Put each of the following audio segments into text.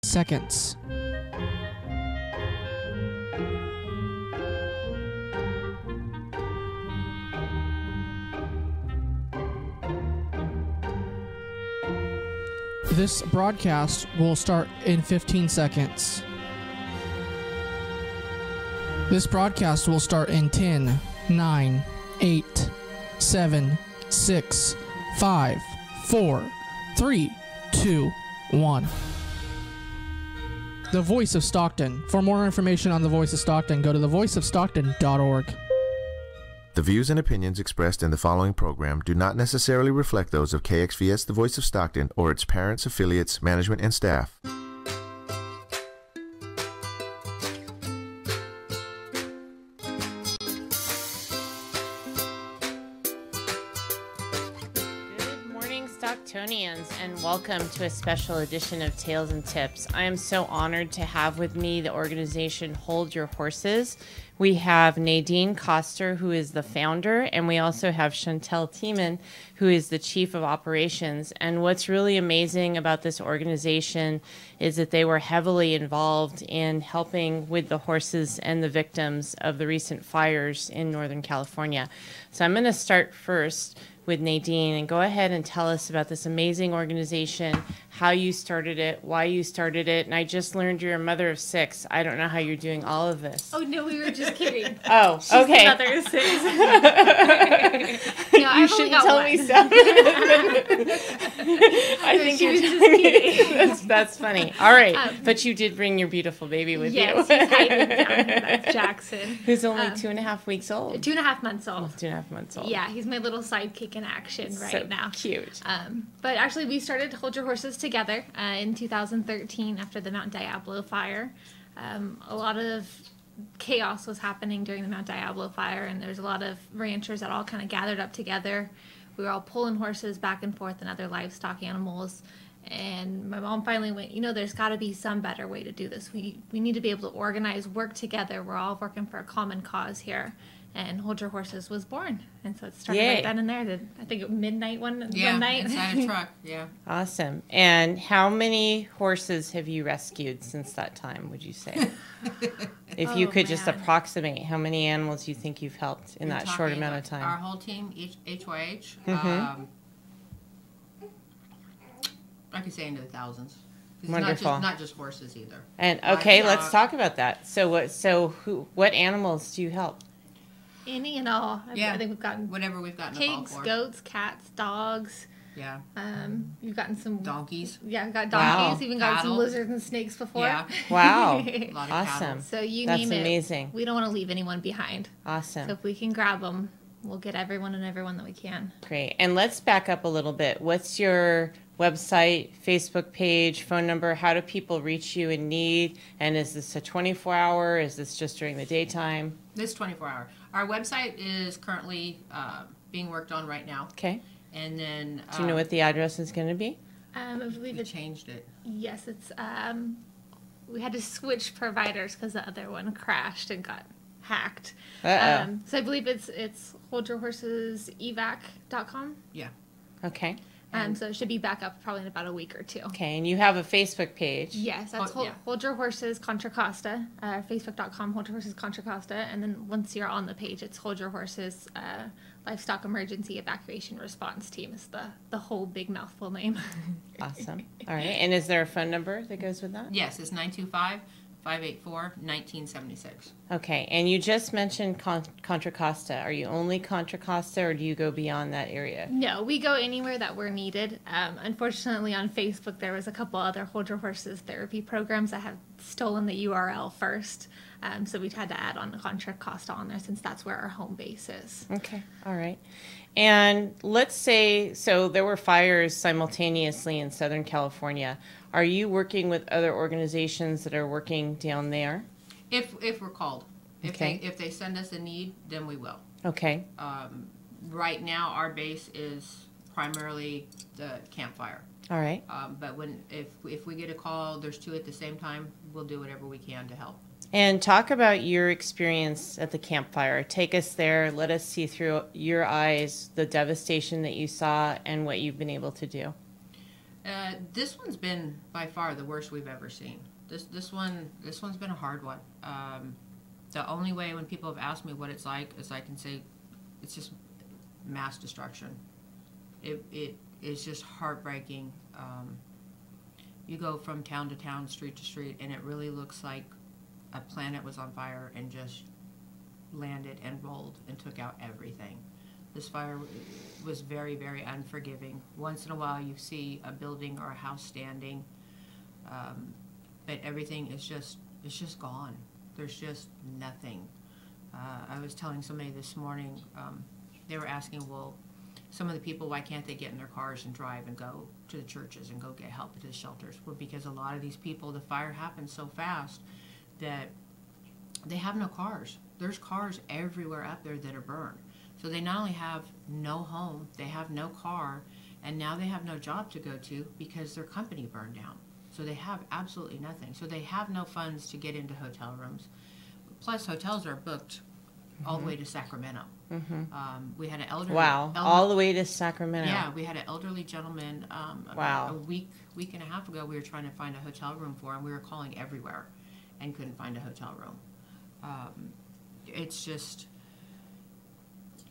seconds. This broadcast will start in 15 seconds. This broadcast will start in 10, 9, 8, 7, 6, 5, 4, 3, 2, 1. The Voice of Stockton. For more information on The Voice of Stockton, go to thevoiceofstockton.org. The views and opinions expressed in the following program do not necessarily reflect those of KXVS, The Voice of Stockton, or its parents, affiliates, management, and staff. Good morning, Stocktonians, and welcome to a special edition of Tales and Tips. I am so honored to have with me the organization Hold Your Horses. We have Nadine Koster, who is the founder, and we also have Chantel Tiemann, who is the chief of operations. And what's really amazing about this organization is that they were heavily involved in helping with the horses and the victims of the recent fires in Northern California. So I'm going to start first with Nadine and go ahead and tell us about this amazing organization, how you started it, why you started it. And I just learned you're a mother of 6. I don't know how you're doing all of this. Oh, no, we were just kidding. Oh, She's okay. the mother of 6. No, You shouldn't tell me so. I think you're just kidding. That's funny. All right. But you did bring your beautiful baby with yes, you. he's hiding down. That's Jackson. Who's only 2.5 weeks old. 2.5 months old. 2.5 months old. Yeah, he's my little sidekick in action right now. Cute. But actually, we started Hold Your Horses together in 2013 after the Mount Diablo fire. A lot of chaos was happening during the Mount Diablo fire, and there's a lot of ranchers that all kind of gathered up together. We were all pulling horses back and forth and other livestock animals. And my mom finally went, there's got to be some better way to do this. We need to be able to organize, work together. We're all working for a common cause here. And Hold Your Horses was born. And so it started right then and there. I think at midnight one night. Inside a truck, yeah. Awesome. And how many horses have you rescued since that time, would you say? If you could just approximate how many animals you think you've helped in that short amount of time. Our whole team, HYH, I could say into the thousands. Wonderful. Not just horses either. And okay, let's talk about that. What animals do you help? Any and all. Yeah. I think we've gotten whatever we've gotten a call pigs, for. goats, cats, dogs. Yeah. You've gotten some donkeys. Yeah, we've got donkeys. Wow. Even got some lizards and snakes before. Yeah. Wow. A lot of Awesome. cattle. So you That's name it. amazing. We don't want to leave anyone behind. Awesome. So if we can grab them, we'll get everyone that we can. Great. And let's back up a little bit. What's your website, Facebook page, phone number? How do people reach you in need? And is this a 24-hour? Is this just during the daytime? This 24-hour. Our website is currently being worked on right now. Okay. And then... Do you know what the address is going to be? I believe we it changed it. Yes, it's... we had to switch providers because the other one crashed and got hacked. Uh-oh. So I believe it's holdyourhorsesevac.com. Yeah. Okay. So it should be back up probably in about a week or 2. Okay, and you have a Facebook page. Yes, that's Hold Your Horses Contra Costa, facebook.com, Hold Your Horses Contra Costa, and then once you're on the page, it's Hold Your Horses Livestock Emergency Evacuation Response Team is the whole big mouthful name. Awesome. All right, and is there a phone number that goes with that? Yes, it's 925-584-1976. Okay, and you just mentioned Contra Costa. Are you only Contra Costa, or do you go beyond that area? No, we go anywhere that we're needed. Unfortunately, on Facebook, there was a couple other Hold Your Horses therapy programs that have stolen the URL first. So we had to add on the Contra Costa on there since that's where our home base is. Okay, all right. And let's say, so there were fires simultaneously in Southern California. Are you working with other organizations that are working down there? If we're called. Okay. If they send us a need, then we will. Okay. Right now, our base is primarily the campfire. All right. But if we get a call, there's 2 at the same time, we'll do whatever we can to help. And talk about your experience at the campfire. Take us there. Let us see through your eyes the devastation that you saw and what you've been able to do. This one's been by far the worst we've ever seen. This one's been a hard one. The only way when people have asked me what it's like is I can say it's just mass destruction. It is just heartbreaking. You go from town to town, street to street, and it really looks like a planet was on fire and just landed and rolled and took out everything. This fire was very, very unforgiving. Once in a while you see a building or a house standing, but everything is just gone. There's just nothing. I was telling somebody this morning, they were asking, well, some of the people, why can't they get in their cars and drive and go to the churches and go get help at the shelters? Well, because a lot of these people, the fire happened so fast that they have no cars. There's cars everywhere up there that are burned. So they not only have no home, they have no car, and now they have no job to go to because their company burned down. So they have absolutely nothing. So they have no funds to get into hotel rooms. Plus, hotels are booked all the way to Sacramento. We had an elderly... Wow, all the way to Sacramento. Yeah, we had an elderly gentleman about a week and a half ago. We were trying to find a hotel room for him. We were calling everywhere and couldn't find a hotel room. It's just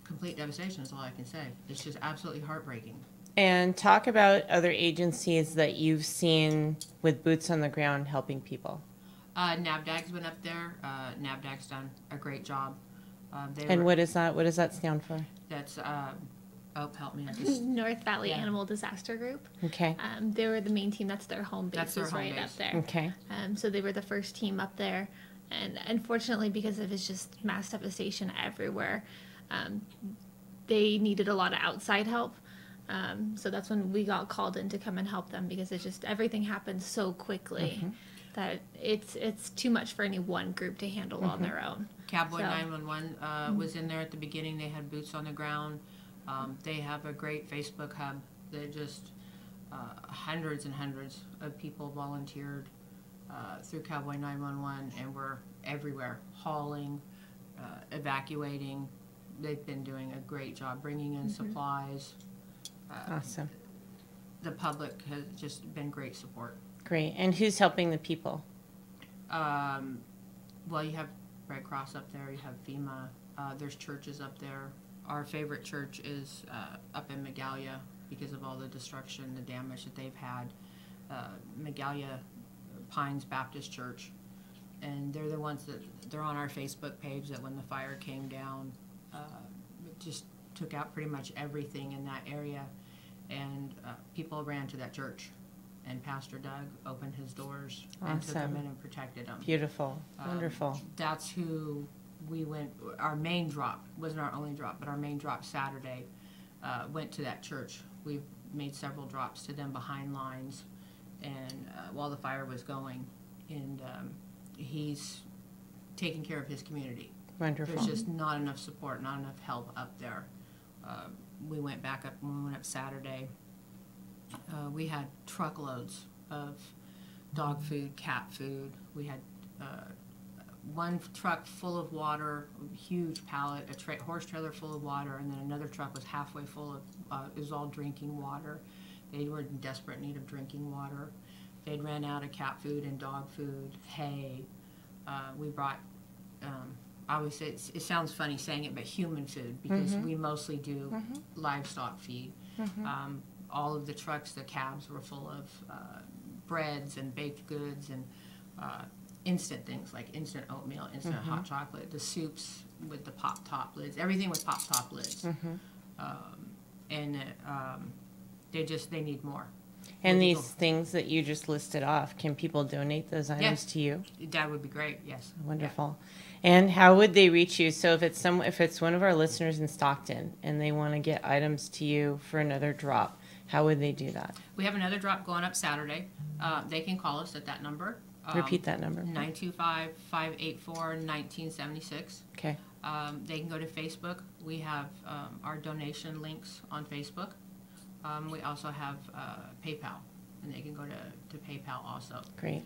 complete devastation is all I can say. It's just absolutely heartbreaking. And talk about other agencies that you've seen with boots on the ground helping people. NABDAG's been up there. NABDAG's done a great job. What is that? What does that stand for? That's, help me. North Valley Animal Disaster Group. Okay. They were the main team. That's their home base. That's their home base. Up there. Okay. So they were the first team up there. And unfortunately, because of it's just mass devastation everywhere, they needed a lot of outside help. So that's when we got called in to come and help them because it just everything happened so quickly that it's too much for any one group to handle on their own. Cowboy 911 was in there at the beginning. They had boots on the ground. They have a great Facebook hub. They just hundreds and hundreds of people volunteered through Cowboy 911 and were everywhere, hauling, evacuating. They've been doing a great job bringing in supplies. Awesome. The public has just been great support. Great. And who's helping the people? Well, you have Red Cross up there. You have FEMA. There's churches up there. Our favorite church is up in Magalia because of all the destruction, the damage that they've had. Magalia Pines Baptist Church. And they're the ones that, they're on our Facebook page that when the fire came down, it just took out pretty much everything in that area. And people ran to that church. And Pastor Doug opened his doors and took them in and protected them. Beautiful. Wonderful. That's who we went, our main drop, wasn't our only drop, but our main drop Saturday went to that church. We made several drops to them behind lines and while the fire was going. And he's taking care of his community. Wonderful. There's just not enough support, not enough help up there. We went back up when we went up Saturday. We had truckloads of dog food, cat food. We had one truck full of water, a huge pallet, a horse trailer full of water, and then another truck was halfway full of, it was all drinking water. They were in desperate need of drinking water. They'd ran out of cat food and dog food, hay. We brought, I always say, it sounds funny saying it, but human food, because we mostly do livestock feed. All of the trucks, the cabs were full of breads and baked goods and instant things like instant oatmeal, instant hot chocolate, the soups with the pop-top lids, everything with pop-top lids. They need more. And these things that you just listed off, can people donate those items to you? That would be great, yes. Wonderful. Yeah. And how would they reach you? So if it's one of our listeners in Stockton and they want to get items to you for another drop, how would they do that? We have another drop going up Saturday. They can call us at that number. Repeat that number. 925-584-1976. Okay. They can go to Facebook. We have our donation links on Facebook. We also have PayPal, and they can go to PayPal also. Great.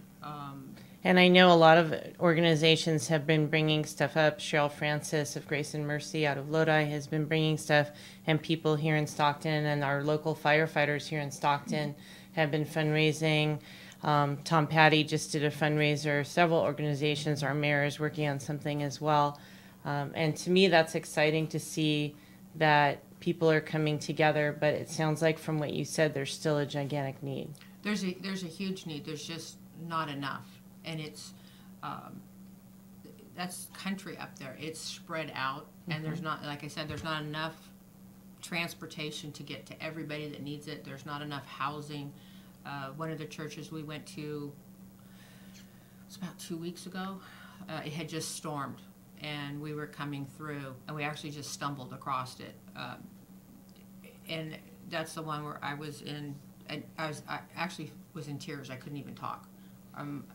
And I know a lot of organizations have been bringing stuff up. Cheryl Francis of Grace and Mercy out of Lodi has been bringing stuff, and people here in Stockton and our local firefighters here in Stockton have been fundraising. Tom Patty just did a fundraiser. Several organizations, our mayor is working on something as well. And to me, that's exciting to see that people are coming together. But it sounds like from what you said, there's still a gigantic need. There's a huge need. There's just not enough, and it's that's country up there. It's spread out, and there's not, like I said, there's not enough transportation to get to everybody that needs it. There's not enough housing. One of the churches we went to, it was about 2 weeks ago, it had just stormed, and we were coming through, and we actually just stumbled across it. And that's the one where I was in, I actually was in tears. I couldn't even talk.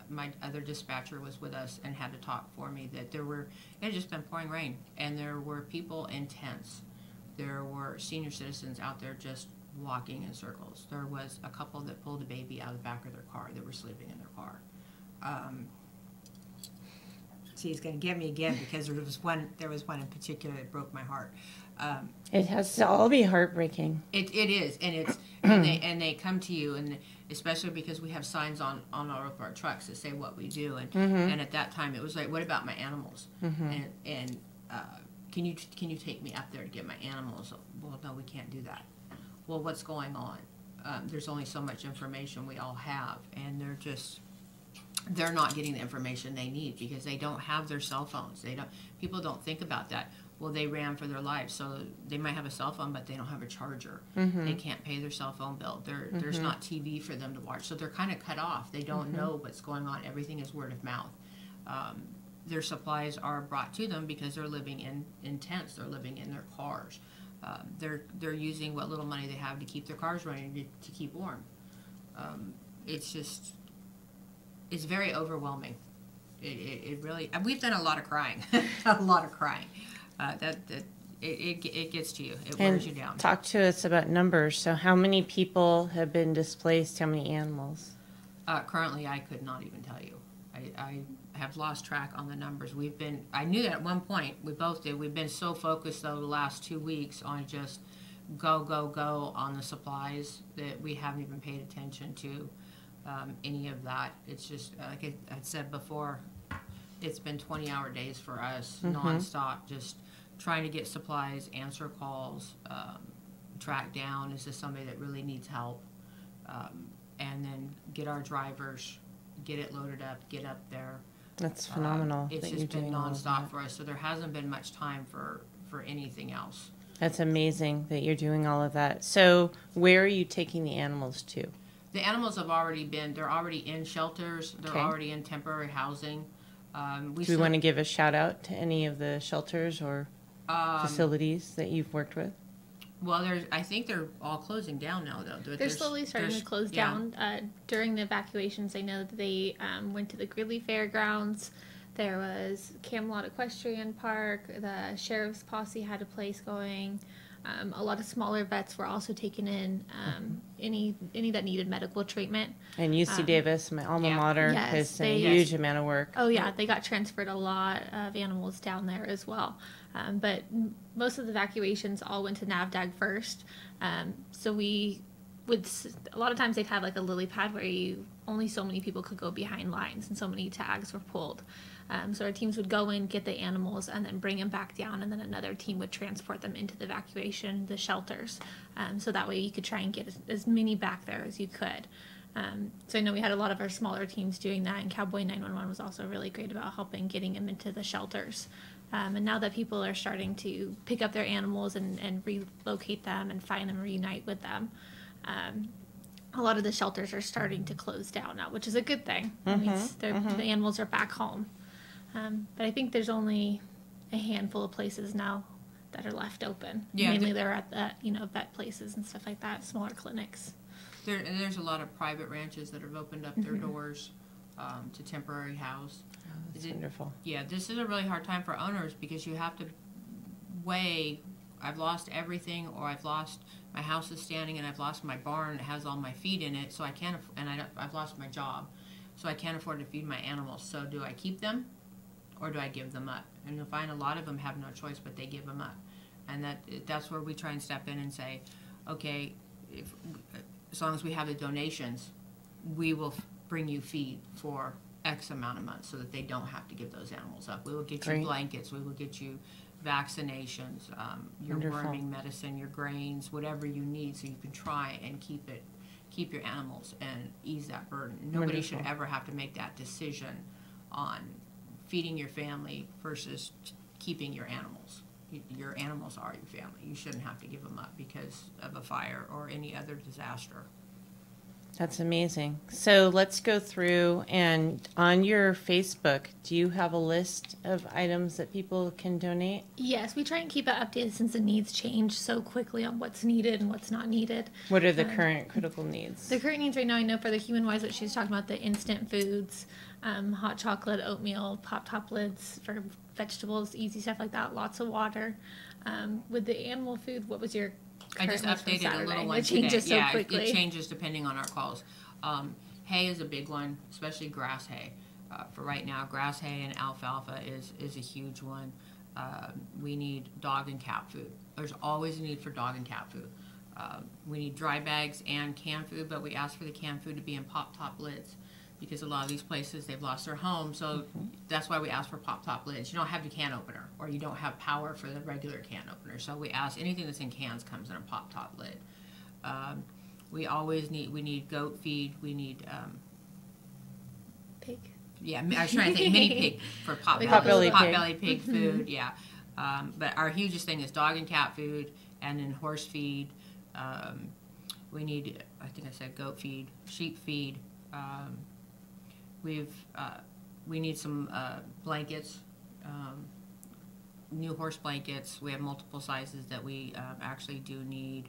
My other dispatcher was with us and had to talk for me that it had just been pouring rain, and there were people in tents. There were senior citizens out there just walking in circles. There was a couple that pulled a baby out of the back of their car that were sleeping in their car. See, he's going to get me again because there was one in particular that broke my heart. It has to all be heartbreaking. It is, and it's and they come to you, and especially because we have signs on all of our trucks that say what we do, and at that time it was like, what about my animals? And can you take me up there to get my animals? Well, no, we can't do that. Well, what's going on? There's only so much information we all have, and they're not getting the information they need because they don't have their cell phones. People don't think about that. Well, they ran for their lives, so they might have a cell phone, but they don't have a charger. They can't pay their cell phone bill. There's not TV for them to watch, so they're kind of cut off. They don't know what's going on. Everything is word of mouth. Their supplies are brought to them because they're living in tents. They're living in their cars. They're using what little money they have to keep their cars running to keep warm. It's very overwhelming. It really. We've done a lot of crying, a lot of crying. It gets to you. It wears you down. Talk to us about numbers. So how many people have been displaced? How many animals? Currently, I could not even tell you. I have lost track on the numbers. I knew that at one point, we both did. We've been so focused, though, the last 2 weeks on just go on the supplies that we haven't even paid attention to any of that. It's just, like I said before, it's been 20-hour days for us, nonstop, just trying to get supplies, answer calls, track down, is this somebody that really needs help, and then get our drivers, get it loaded up, get up there. That's phenomenal. It's just been nonstop for us, so there hasn't been much time for anything else. That's amazing that you're doing all of that. So where are you taking the animals to? The animals they're already in shelters, they're already in temporary housing. Do we want to give a shout out to any of the shelters or facilities that you've worked with? Well, I think they're all closing down now, though. They're slowly starting to close down. During the evacuations, I know that they went to the Gridley Fairgrounds. There was Camelot Equestrian Park. The sheriff's posse had a place going. A lot of smaller vets were also taken in, any that needed medical treatment. And UC Davis, my alma mater, has done a huge amount of work. Oh, yeah. They got transferred a lot of animals down there as well. But most of the evacuations all went to NAVDAG first. So a lot of times they'd have like a lily pad where only so many people could go behind lines and so many tags were pulled. So our teams would go in, get the animals, and then bring them back down, and then another team would transport them into the evacuation, the shelters. So that way you could try and get as many back there as you could. So I know we had a lot of our smaller teams doing that, and Cowboy 911 was also really great about helping getting them into the shelters. And now that people are starting to pick up their animals and relocate them and find them, reunite with them, a lot of the shelters are starting to close down now, which is a good thing. That means the animals are back home. But I think there's only a handful of places now that are left open. Yeah, mainly they're at vet places and stuff like that, smaller clinics. There's a lot of private ranches that have opened up their doors to temporary house. Oh, that's wonderful. Yeah, this is a really hard time for owners because you have to weigh, I've lost everything, or my house is standing and I've lost my barn that has all my feed in it, so I can't, I've lost my job, so I can't afford to feed my animals. So do I keep them? Or do I give them up? And you'll find a lot of them have no choice, but they give them up. And that's where we try and step in and say, okay, as long as we have the donations, we will bring you feed for X amount of months so that they don't have to give those animals up. We will get Great. you blankets. We will get you vaccinations, your Wonderful. worming medicine, your grains, whatever you need, so you can try and keep your animals and ease that burden. Nobody should Wonderful. ever have to make that decision on feeding your family versus keeping your animals. Your animals are your family. You shouldn't have to give them up because of a fire or any other disaster. That's amazing. So let's go through, and on your Facebook, do you have a list of items that people can donate? Yes, we try and keep it updated since the needs change so quickly on what's needed and what's not needed. What are the current critical needs? The current needs right now, I know for the human wise, what she's talking about, the instant foods, hot chocolate, oatmeal, pop-top lids for vegetables, easy stuff like that, lots of water. With the animal food, what was your I just current list from updated a Saturday? little one It changes today. so quickly. It changes depending on our calls. Hay is a big one, especially grass hay. For right now, grass hay and alfalfa is a huge one. We need dog and cat food. There's always a need for dog and cat food. We need dry bags and canned food, but we ask for the canned food to be in pop-top lids because a lot of these places, they've lost their home, so that's why we ask for pop-top lids. You don't have the can opener, or you don't have power for the regular can opener, so we ask anything that's in cans comes in a pop-top lid. We always need goat feed. We need Pig. yeah. I was trying to think mini pig for Potbelly pig food. Yeah, but our hugest thing is dog and cat food, and then horse feed. We need, I think I said goat feed, sheep feed. We need some blankets. New horse blankets. We have multiple sizes that we actually do need.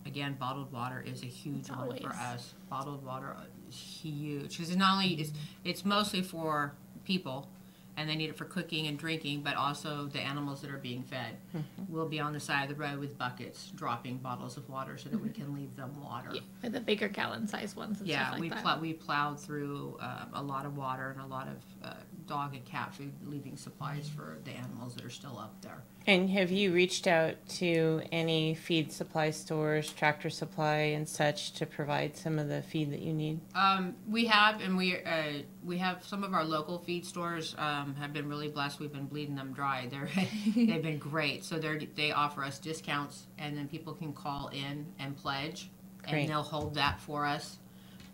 Again, bottled water is a huge one for us. Bottled water is huge because it's not only it's mostly for people, and they need it for cooking and drinking, but also the animals that are being fed. We'll be on the side of the road with buckets, dropping bottles of water so that we can leave them water. Yeah, the bigger gallon size ones and stuff like that. We plowed through a lot of water and a lot of dog and cat food, leaving supplies for the animals that are still up there. And have you reached out to any feed supply stores, Tractor Supply and such, to provide some of the feed that you need? We have, and we have some of our local feed stores have been really blessed. We've been bleeding them dry. They've been great. So they offer us discounts, and then people can call in and pledge, Great. and they'll hold that for us.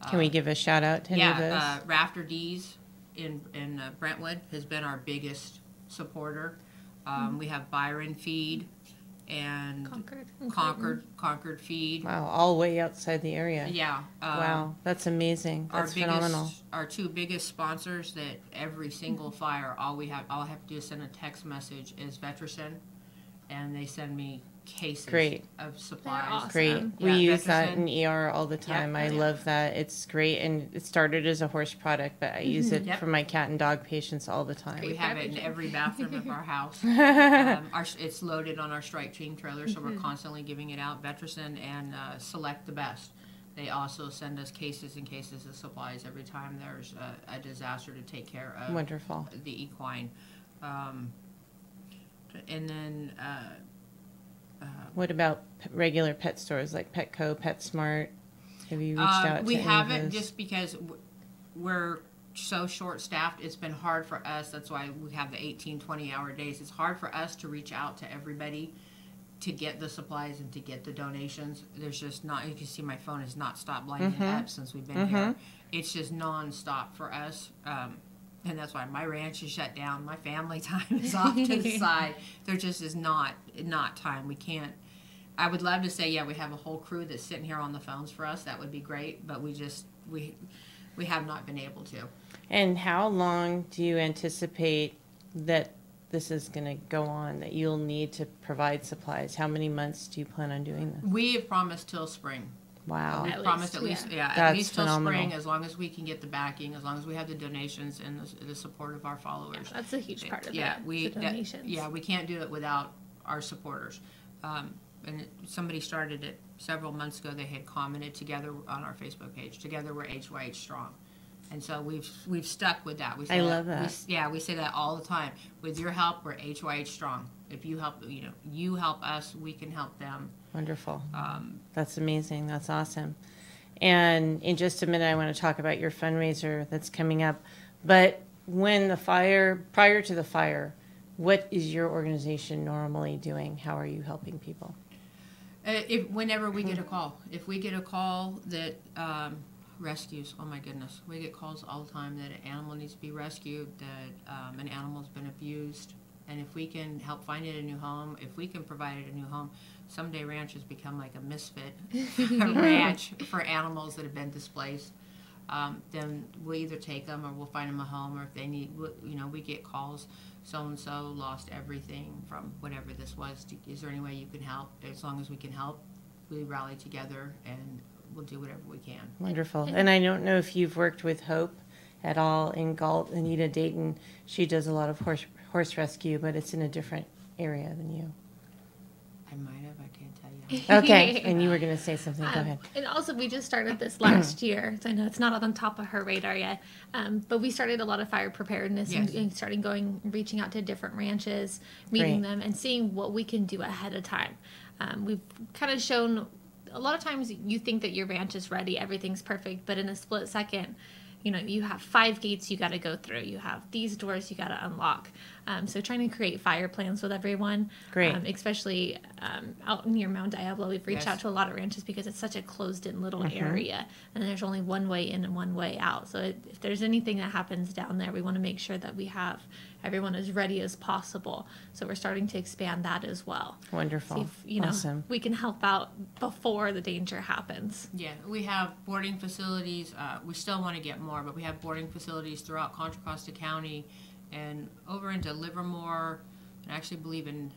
Can we give a shout out to any of those? Rafter D's in Brentwood has been our biggest supporter. We have Byron Feed and Concord Feed. Wow, all the way outside the area. Yeah. Wow, that's amazing. That's phenomenal. Our two biggest sponsors that every single fire, all I have to do is send a text message is Vetericen, and they send me cases of supplies. Awesome. Great. Yeah, We use that Vetericen. in ER all the time. I yeah. love that. It's great. And it started as a horse product, but I use it Yep. for my cat and dog patients all the time. We have it in every bathroom of our house. It's loaded on our strike team trailer, so we're constantly giving it out. Vetericen and Select the Best. They also send us cases and cases of supplies every time there's a disaster to take care of. Wonderful. The equine. And then What about regular pet stores like Petco, PetSmart? Have you reached out we to any haven't, of those? just because we're so short-staffed. It's been hard for us. That's why we have the 18, 20-hour days. It's hard for us to reach out to everybody to get the supplies and to get the donations. There's just not, you can see my phone has not stopped lighting up since we've been here. It's just non-stop for us. And that's why my ranch is shut down. My family time is off to the side. There just is not time. We can't. I would love to say, yeah, we have a whole crew that's sitting here on the phones for us. That would be great. But we have not been able to. And how long do you anticipate that this is going to go on, that you'll need to provide supplies? How many months do you plan on doing this? We have promised till spring. Wow. We promised at least That's at least till phenomenal. spring, as long as we can get the backing, as long as we have the donations and the support of our followers. That's a huge part of Yeah, it. we the donations. we can't do it without our supporters. Somebody started it several months ago. They had commented together on our Facebook page. Together we're HYH strong, and so we've stuck with that. We say I love that. We say that all the time. With your help, we're HYH strong. If you help, you help us, we can help them. Wonderful. That's amazing. That's awesome. And in just a minute, I want to talk about your fundraiser that's coming up. But prior to the fire, what is your organization normally doing? How are you helping people? Whenever we get a call, if we get a call that rescues, oh my goodness, we get calls all the time that an animal needs to be rescued, that an animal's been abused, and if we can help find it a new home, if we can provide it a new home, someday ranches become like a misfit ranch for animals that have been displaced. Then we'll either take them or we'll find them a home, or if they need, we get calls, so-and-so lost everything from whatever this was. Is there any way you can help? As long as we can help, we rally together and we'll do whatever we can. Wonderful. And I don't know if you've worked with Hope at all in Galt. Anita Dayton, she does a lot of horse rescue, but it's in a different area than you. I might have, I can't tell you. Okay, and you were going to say something. Go ahead. And also, we just started this last year, so I know it's not on top of her radar yet. But we started a lot of fire preparedness and starting reaching out to different ranches, meeting them, and seeing what we can do ahead of time. We've kind of shown, a lot of times you think that your ranch is ready, everything's perfect, but in a split second, you have 5 gates you got to go through. You have these doors you got to unlock. So trying to create fire plans with everyone. Great. Especially out near Mount Diablo, we've reached out to a lot of ranches because it's such a closed-in little area, and there's only one way in and one way out. So if there's anything that happens down there, we want to make sure that we have everyone as ready as possible. So we're starting to expand that as well. Wonderful. See if, awesome. We can help out before the danger happens. Yeah, we have boarding facilities. We still want to get more, but we have boarding facilities throughout Contra Costa County and over into Livermore, and I actually believe in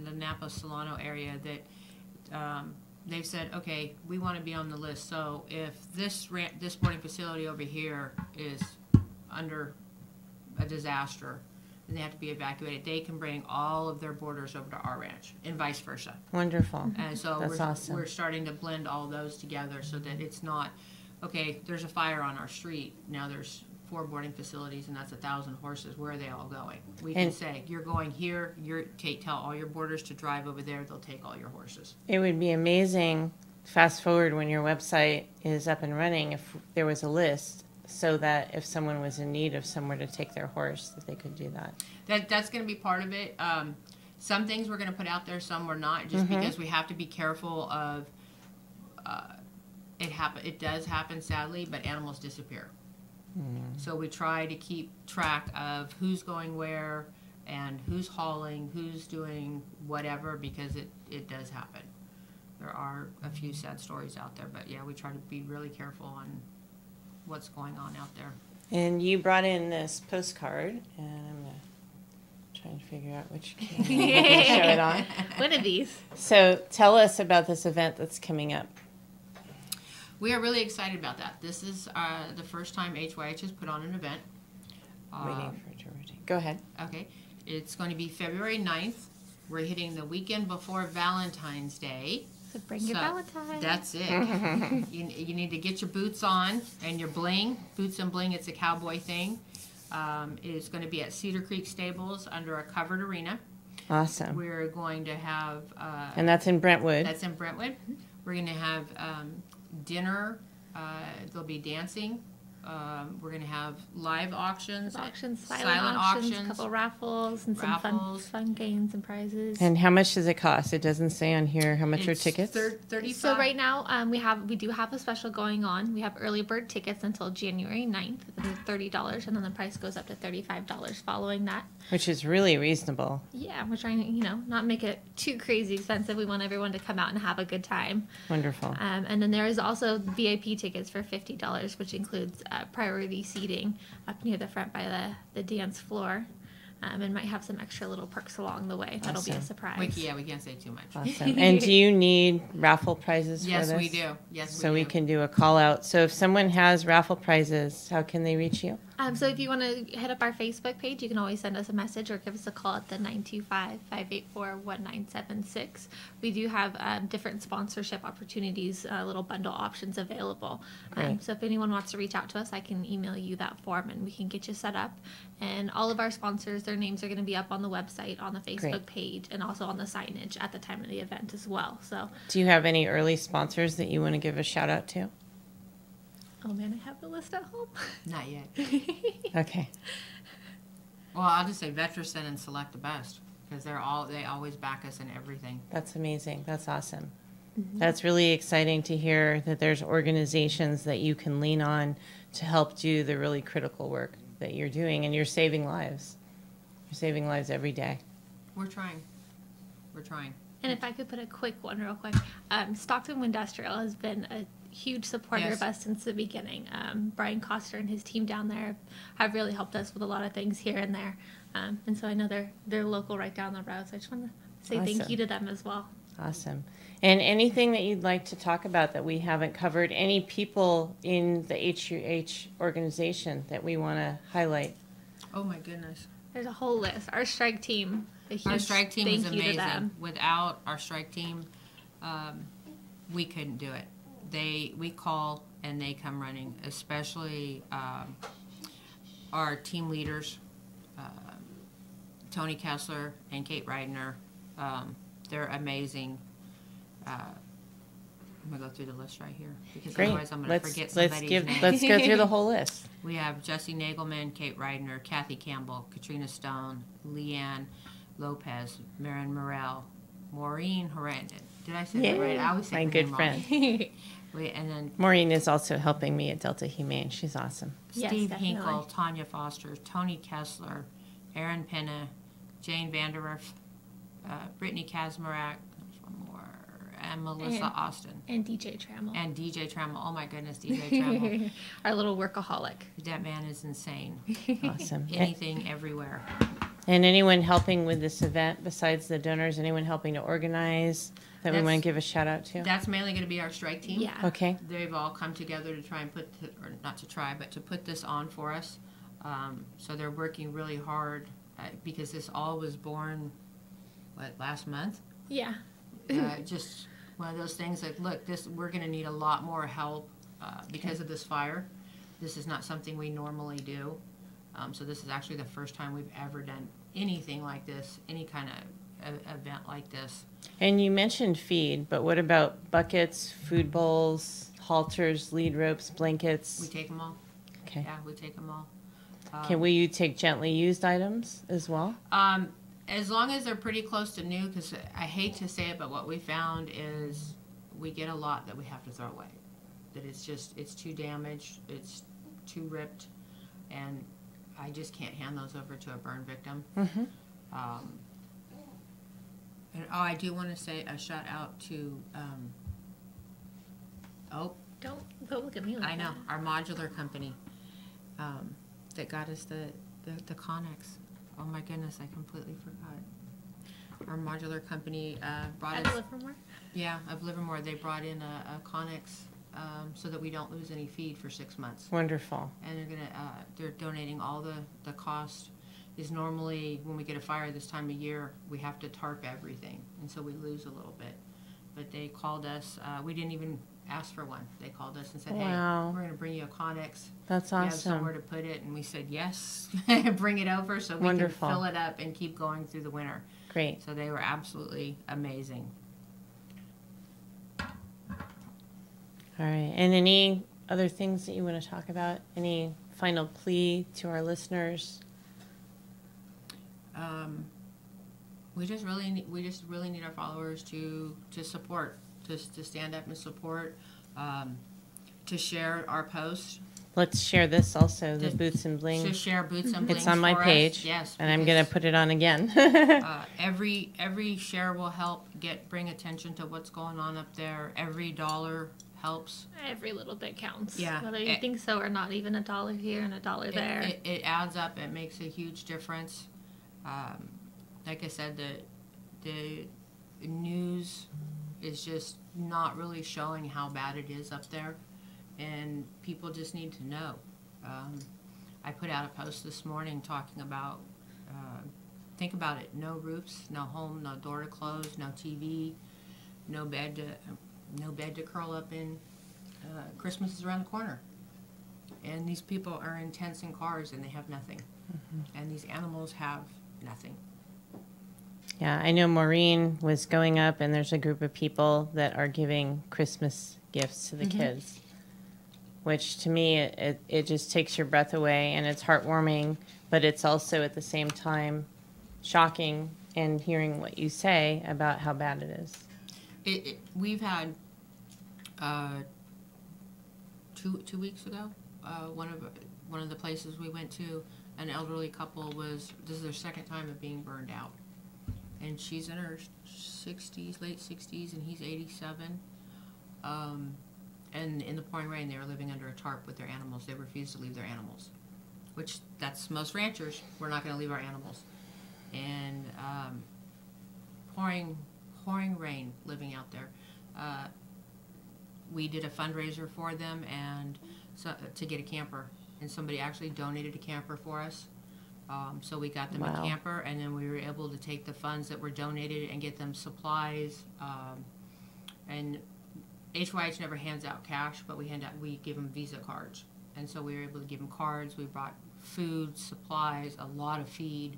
the Napa Solano area, that they've said, okay, we want to be on the list. So if this boarding facility over here is under a disaster, and they have to be evacuated, they can bring all of their boarders over to our ranch, and vice versa. Wonderful. And so awesome. We're starting to blend all those together so that it's not, okay, there's a fire on our street, now there's 4 boarding facilities, and that's 1,000 horses. Where are they all going? We can say, you're going here, tell all your boarders to drive over there, they'll take all your horses. It would be amazing, fast forward when your website is up and running, if there was a list, so that if someone was in need of somewhere to take their horse, that they could do that. That's going to be part of it. Some things we're going to put out there, some we're not, just because we have to be careful of, it does happen sadly, but animals disappear. So we try to keep track of who's going where and who's hauling, who's doing whatever, because it does happen. There are a few sad stories out there, but yeah, we try to be really careful on what's going on out there. And you brought in this postcard, and I'm going to try and figure out which camera I'm going to show it on. One of these. So tell us about this event that's coming up. We are really excited about that. This is the first time HYH has put on an event. Waiting for it to rotate. Go ahead. Okay. It's going to be February 9th. We're hitting the weekend before Valentine's Day. So bring your Valentine. That's it. You need to get your boots on and your bling. Boots and bling, it's a cowboy thing. It's going to be at Cedar Creek Stables under a covered arena. Awesome. We're going to have... and that's in Brentwood. That's in Brentwood. We're going to have dinner. There'll be dancing. We're going to have live auctions. Silent auctions, a couple raffles, and some fun games and prizes. And how much does it cost? It doesn't say on here how much are tickets. $35. So right now we do have a special going on. We have early bird tickets until January 9th. They're $30, and then the price goes up to $35 following that. Which is really reasonable. Yeah, we're trying to not make it too crazy expensive. We want everyone to come out and have a good time. Wonderful. And then there is also VIP tickets for $50, which includes priority seating up near the front by the dance floor, and might have some extra little perks along the way. That'll be a surprise. We can't say too much. Awesome. And do you need raffle prizes yes, for this? We do. Yes, so we can do a call out. So if someone has raffle prizes, how can they reach you? So if you want to hit up our Facebook page, you can always send us a message or give us a call at the 925-584-1976. We do have different sponsorship opportunities, little bundle options available. Great. So if anyone wants to reach out to us, I can email you that form and we can get you set up. And all of our sponsors, their names are going to be up on the website, on the Facebook page, and also on the signage at the time of the event as well. So, Do you have any early sponsors that you want to give a shout out to? oh man, I have the list at home. Not yet. Okay. Well, I'll just say Vetericen and Select the Best because they always back us in everything. That's amazing. That's awesome. That's really exciting to hear that there's organizations that you can lean on to help do the really critical work that you're doing, and you're saving lives. You're saving lives every day. We're trying. We're trying. And if I could put a quick one real quick, Stockton Industrial has been a huge supporter Yes. of us since the beginning. Brian Coster and his team down there have really helped us with a lot of things here and there. And so I know they're local right down the road. So I just want to say thank Awesome. you to them as well. Awesome. And anything that you'd like to talk about that we haven't covered, any people in the HUH organization that we want to highlight? Oh my goodness. There's a whole list. Our strike team, a huge Our strike team is thank you to them. amazing. Without our strike team, we couldn't do it. We call and they come running, especially our team leaders, Tony Kessler and Kate Reidner. They're amazing. I'm gonna go through the list right here because Great. otherwise I'm gonna forget Let's somebody's name. let's go through the whole list. We have Jesse Nagelman, Kate Reidner, Kathy Campbell, Katrina Stone, Leanne Lopez, Marin Morel, Maureen Herendon. Did I say that right? I always say My her good name friend. wrong. And then Maureen is also helping me at Delta Humane. She's awesome. Yes, Steve definitely. Hinkle, Tanya Foster, Tony Kessler, Erin Penna, Jane Vanderwerf, Brittany Kazmarak, there's one more, and Melissa And- Austin. And DJ Trammell. And DJ Trammell. Oh my goodness, DJ Trammell. Our little workaholic. That man is insane. Awesome. Anything, everywhere. And anyone helping with this event besides the donors, anyone helping to organize that we That's- want to give a shout out to? That's mainly going to be our strike team. Yeah. Okay. They've all come together to try and or not to try, but to put this on for us. So they're working really hard because this all was born, last month? Yeah. Just one of those things like, look, we're going to need a lot more help because of this fire. This is not something we normally do. So this is actually the first time we've ever done anything like this, any kind of event like this. And you mentioned feed, but what about buckets, food bowls, halters, lead ropes, blankets? We take them all. Okay. Yeah, we take them all. Will you take gently used items as well? As long as they're pretty close to new, because I hate to say it, but what we found is we get a lot that we have to throw away. That it's too damaged, it's too ripped, and I just can't hand those over to a burn victim. Mm-hmm. And I do want to say a shout out to, Don't look at me like I know, that. our modular company that got us the Connex. Oh my goodness, I completely forgot. Our modular company brought At us, Livermore? yeah, of Livermore. They brought in a Connex so that we don't lose any feed for 6 months. Wonderful. And they're donating all the cost. Is normally when we get a fire this time of year, we have to tarp everything, and so we lose a little bit. But they called us. We didn't even ask for one. They called us and said, Wow. "Hey, we're going to bring you a Connex. That's You have awesome. somewhere to put it." And we said, "Yes, bring it over so we Wonderful. can fill it up and keep going through the winter." Great. So they were absolutely amazing. All right. And any other things that you want to talk about? Any final plea to our listeners? We just really need our followers to support, to stand up and support, to share our post, Let's share this also, the Just- Boots and to Bling. share Boots and Blings It's on my for us. page. Yes, And I'm going to because, put it on again. every share will help bring attention to what's going on up there. Every dollar helps. Every little bit counts. Yeah. Whether you think so or not, even $1 here and $1 there. It adds up. It makes a huge difference. Like I said, the news is just not really showing how bad it is up there, and people just need to know. I put out a post this morning talking about, think about it, no roofs, no home, no door to close, no TV, no bed to curl up in. Christmas is around the corner. And these people are in tents and cars and they have nothing. And these animals have nothing. Yeah, I know Maureen was going up, and there's a group of people that are giving Christmas gifts to the kids, which to me, it just takes your breath away, and it's heartwarming, but it's also at the same time shocking and hearing what you say about how bad it is. We've had 2 weeks ago, one of the places we went to, an elderly couple this is their second time of being burned out. And she's in her 60s, late 60s, and he's 87. And in the pouring rain, they were living under a tarp with their animals. They refused to leave their animals, which that's most ranchers. We're not going to leave our animals. And pouring rain living out there. We did a fundraiser for them and to get a camper. And somebody actually donated a camper for us. So we got them a camper, and then we were able to take the funds that were donated and get them supplies. And HYH never hands out cash, but we give them Visa cards. And so we were able to give them cards. We brought food, supplies, a lot of feed,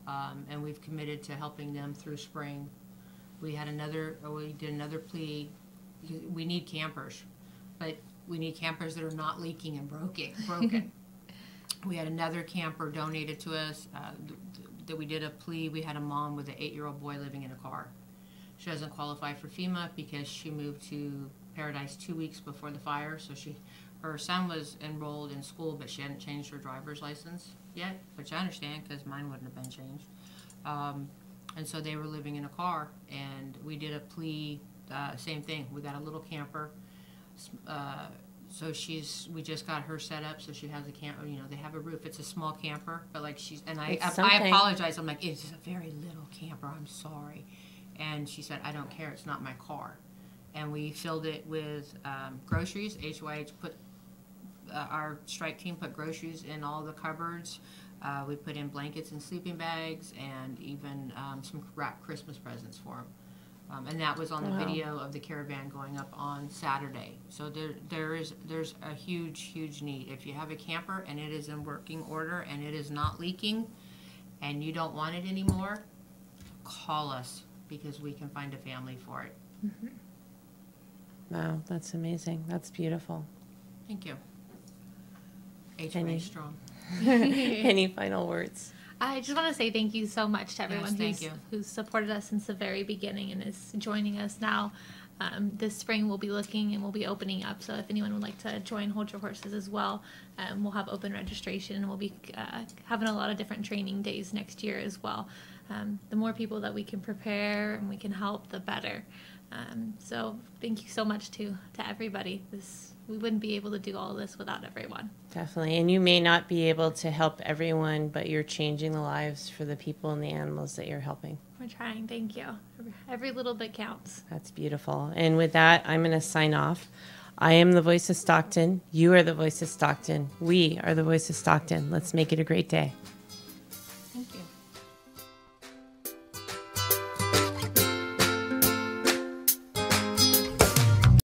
and we've committed to helping them through spring. We did another plea. We need campers, but we need campers that are not leaking and broken. We had another camper donated to us that we did a plea. We had a mom with an 8-year-old boy living in a car. She doesn't qualify for FEMA because she moved to Paradise 2 weeks before the fire. So her son was enrolled in school, but she hadn't changed her driver's license yet, which I understand because mine wouldn't have been changed. And so they were living in a car, and we did a plea, same thing. We got a little camper. So we just got her set up, so she has a camper. They have a roof. It's a small camper, but I apologize. I'm like, it's a very little camper. I'm sorry. And she said, I don't care. It's not my car. And we filled it with groceries. HYH our strike team put groceries in all the cupboards. We put in blankets and sleeping bags, and even some wrapped Christmas presents for them. And that was on the video of the caravan going up on Saturday. So there's a huge need. If you have a camper and it is in working order and it is not leaking and you don't want it anymore, call us because we can find a family for it. Wow, that's amazing. That's beautiful. Thank you. HYH strong. Any final words? I just want to say thank you so much to everyone who's supported us since the very beginning and is joining us now. This spring we'll be looking and we'll be opening up, so if anyone would like to join Hold Your Horses as well, we'll have open registration, and we'll be having a lot of different training days next year as well. The more people that we can prepare and we can help, the better. So thank you so much to everybody. We wouldn't be able to do all of this without everyone. Definitely. And you may not be able to help everyone, but you're changing the lives for the people and the animals that you're helping. We're trying. Thank you. Every little bit counts. That's beautiful. And with that, I'm going to sign off. I am the voice of Stockton. You are the voice of Stockton. We are the voice of Stockton. Let's make it a great day.